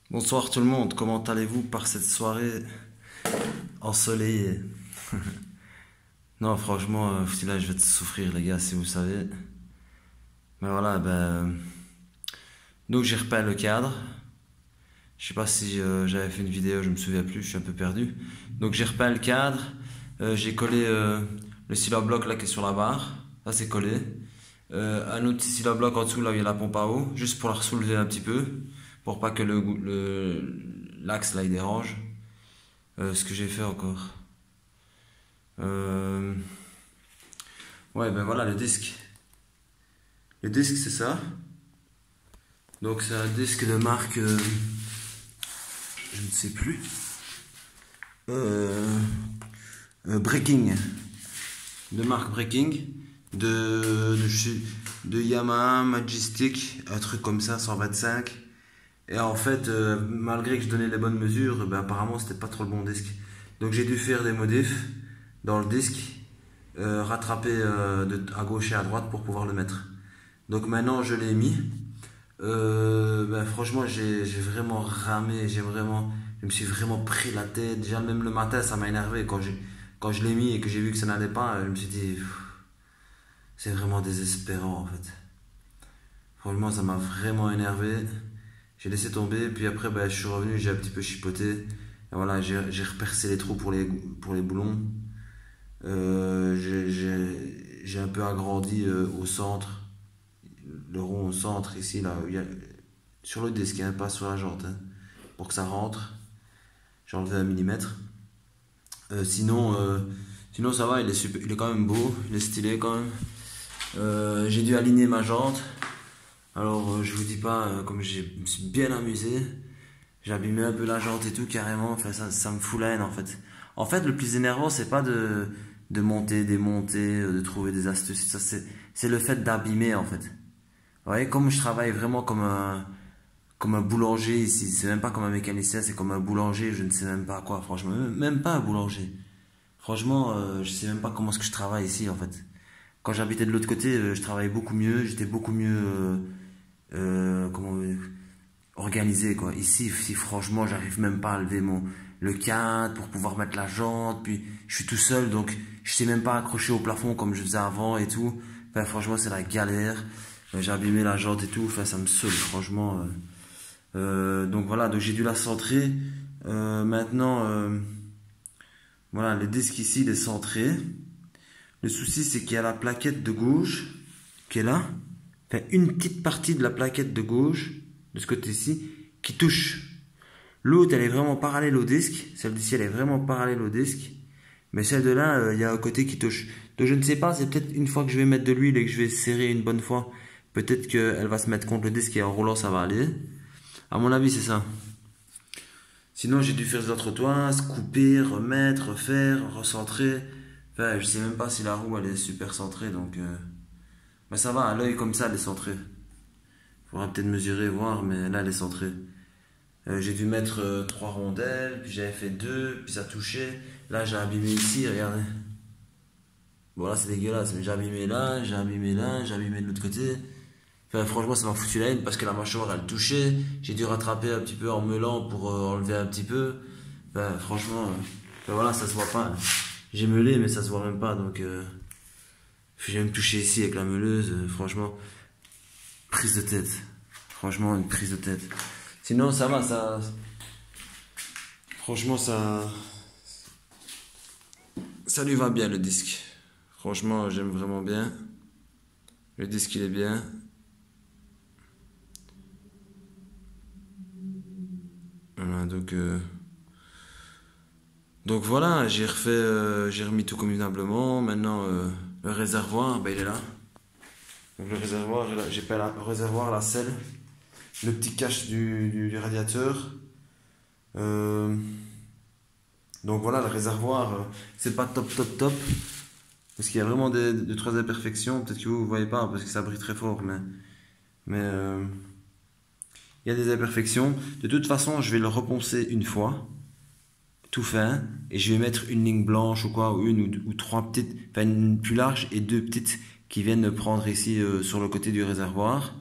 Bonsoir tout le monde, comment allez-vous par cette soirée ensoleillée? Non, franchement, là je vais te souffrir les gars, si vous savez. Mais voilà, donc j'ai repeint le cadre. Je sais pas si j'avais fait une vidéo, je me souviens plus, je suis un peu perdu. Donc j'ai repeint le cadre, j'ai collé le silo-bloc là qui est sur la barre, ça c'est collé. Un autre silo-bloc en dessous là où il y a la pompe à eau, juste pour la soulever un petit peu, pour pas que l'axe là il dérange. Ce que j'ai fait encore. Euh, ouais, ben voilà le disque. Le disque c'est ça. Donc c'est un disque de marque, je ne sais plus. Euh, Breaking. De marque Breaking. De Yamaha Majestic, un truc comme ça, 125. Et en fait, malgré que je donnais les bonnes mesures, ben apparemment c'était pas trop le bon disque. Donc j'ai dû faire des modifs dans le disque, rattraper à gauche et à droite pour pouvoir le mettre. Donc maintenant je l'ai mis. Ben franchement j'ai vraiment ramé, je me suis vraiment pris la tête. Déjà même le matin ça m'a énervé quand je l'ai mis et que j'ai vu que ça n'allait pas. Je me suis dit c'est vraiment désespérant en fait. Franchement ça m'a vraiment énervé. J'ai laissé tomber, puis après ben, je suis revenu, j'ai un petit peu chipoté. Et voilà, j'ai repercé les trous pour les boulons. J'ai un peu agrandi au centre, le rond au centre ici, là, sur le disque, hein, pas sur la jante, hein, pour que ça rentre. J'ai enlevé 1 millimètre. Sinon ça va, il est quand même beau, il est stylé quand même. J'ai dû aligner ma jante. Alors je vous dis pas, comme je me suis bien amusé. J'ai abîmé un peu la jante et tout carrément, enfin ça me fout la haine en fait. En fait le plus énervant c'est pas de monter, démonter, de trouver des astuces, c'est le fait d'abîmer en fait. Vous voyez, comme je travaille vraiment comme un boulanger ici, c'est même pas comme un mécanicien, c'est comme un boulanger, je ne sais même pas quoi, franchement, même pas un boulanger. Franchement, je sais même pas comment est-ce que je travaille ici en fait. Quand j'habitais de l'autre côté, je travaillais beaucoup mieux, j'étais beaucoup mieux comment organisé quoi. Ici, si franchement, j'arrive même pas à lever le cadre pour pouvoir mettre la jante, puis je suis tout seul donc je sais même pas accrocher au plafond comme je faisais avant et tout. Enfin, franchement, c'est la galère. J'ai abîmé la jante et tout, enfin ça me saoule franchement. Donc voilà, donc j'ai dû la centrer. Maintenant voilà, le disque ici il est centré. Le souci c'est qu'il y a la plaquette de gauche qui est là. Enfin, une petite partie de la plaquette de gauche, de ce côté-ci, qui touche. L'autre, elle est vraiment parallèle au disque. Celle d'ici, elle est vraiment parallèle au disque. Mais celle de là, il y a un côté qui touche. Donc je ne sais pas, c'est peut-être une fois que je vais mettre de l'huile et que je vais serrer une bonne fois, peut-être qu'elle va se mettre contre le disque et en roulant, ça va aller. À mon avis, c'est ça. Sinon, j'ai dû faire des autres toises, couper, remettre, refaire, recentrer. Enfin, je sais même pas si la roue, elle est super centrée, donc... Mais ça va, à l'œil comme ça, elle est centrée. Faudra peut-être mesurer, voir, mais là, elle est centrée. J'ai dû mettre 3 rondelles, puis j'avais fait 2, puis ça touchait. Là, j'ai abîmé ici, regardez. Bon, là, c'est dégueulasse, mais j'ai abîmé là, j'ai abîmé là, j'ai abîmé de l'autre côté. Enfin, franchement, ça m'a foutu la haine parce que la mâchoire, elle touchait. J'ai dû rattraper un petit peu en meulant pour enlever un petit peu. Enfin, franchement, enfin, voilà, ça se voit pas. J'ai meulé, mais ça se voit même pas, donc... J'ai même touché ici avec la meuleuse, franchement, prise de tête. Franchement, une prise de tête. Sinon, ça va, ça... Franchement, ça lui va bien, le disque. Franchement, j'aime vraiment bien. Le disque, il est bien. Voilà, donc voilà, j'ai remis tout convenablement. Maintenant, le réservoir, ben, il est là. Donc le réservoir, j'ai pas le réservoir, la selle, le petit cache du radiateur. Donc voilà, le réservoir, c'est pas top. Parce qu'il y a vraiment deux, trois imperfections. Peut-être que vous voyez pas parce que ça brille très fort, mais il y a des imperfections. De toute façon, je vais le reponcer une fois, tout fin, et je vais mettre une ligne blanche ou quoi, ou une ou trois petites, enfin une plus large et deux petites qui viennent prendre ici sur le côté du réservoir.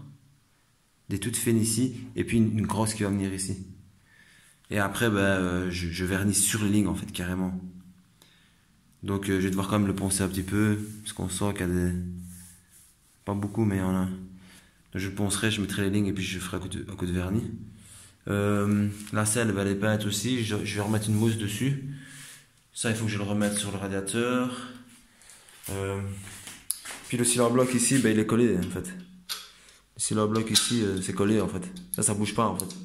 Des toutes fines ici, et puis une grosse qui va venir ici. Et après, je vernis sur les lignes, en fait, carrément. Donc, je vais devoir quand même le poncer un petit peu, parce qu'on sent qu'il y a des... Pas beaucoup, mais il y en a. Donc, je le poncerai, je mettrai les lignes et puis je ferai un coup de vernis. La selle, elle est peinte aussi. Je vais remettre une mousse dessus. Ça, il faut que je le remette sur le radiateur. Euh, Puis le silver bloc ici, il est collé en fait. Le silver bloc ici, c'est collé en fait. Ça bouge pas en fait.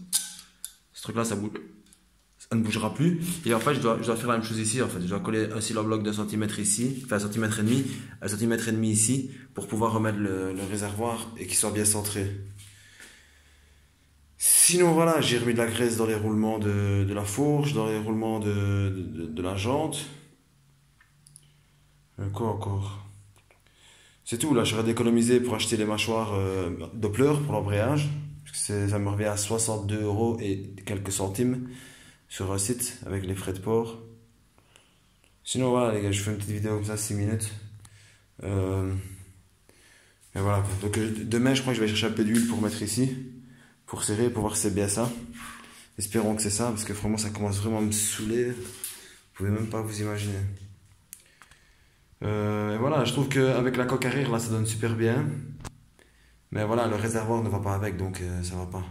Ce truc là, ça ne bougera plus. Et en fait, je dois faire la même chose ici en fait. Je dois coller un silver bloc d'1 cm ici, enfin 1 cm et demi, 1 cm et demi ici, pour pouvoir remettre le réservoir et qu'il soit bien centré. Sinon voilà, j'ai remis de la graisse dans les roulements de la fourche, dans les roulements de la jante. Quoi encore? C'est tout, là, j'aurais d'économiser pour acheter les mâchoires Doppler pour l'embrayage. Parce que ça me revient à 62 euros et quelques centimes sur un site avec les frais de port. Sinon, voilà, les gars, je fais une petite vidéo comme ça, 6 minutes. Euh, et voilà. Donc, demain, je crois que je vais chercher un peu d'huile pour mettre ici, pour serrer, pour voir si c'est bien ça. Espérons que c'est ça, parce que vraiment, ça commence vraiment à me saouler. Vous pouvez même pas vous imaginer. Et voilà, je trouve qu'avec la coque arrière, là, ça donne super bien. Mais voilà, le réservoir ne va pas avec, donc ça va pas.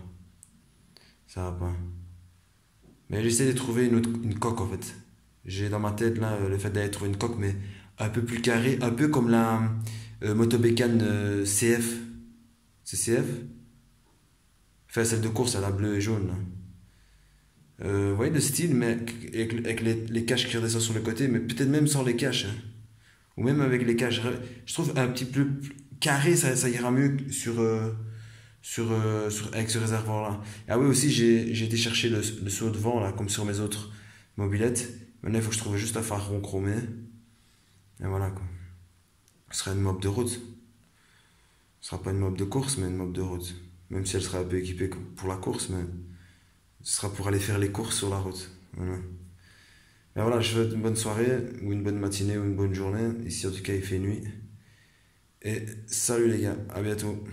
Ça va pas. Mais j'essaie de trouver une coque en fait. J'ai dans ma tête là le fait d'aller trouver une coque, mais un peu plus carrée, un peu comme la Motobécane CF. C'est CF? Enfin, celle de course à la bleue et jaune là. Vous voyez le style, mais avec les caches qui redescendent sur le côté, mais peut-être même sans les caches, hein. Ou même avec les caches. Je trouve un petit peu carré, ça ira mieux avec ce réservoir-là. Ah oui, aussi, j'ai été chercher le seau de vent, là, comme sur mes autres mobylettes. Maintenant, il faut que je trouve juste un phare rond chromé. Et voilà, quoi. Ce sera une mob de route. Ce sera pas une mob de course, mais une mob de route. Même si elle sera un peu équipée pour la course, mais ce sera pour aller faire les courses sur la route. Voilà. Et voilà, je vous souhaite une bonne soirée, ou une bonne matinée, ou une bonne journée. Ici, en tout cas, il fait nuit. Et salut les gars, à bientôt.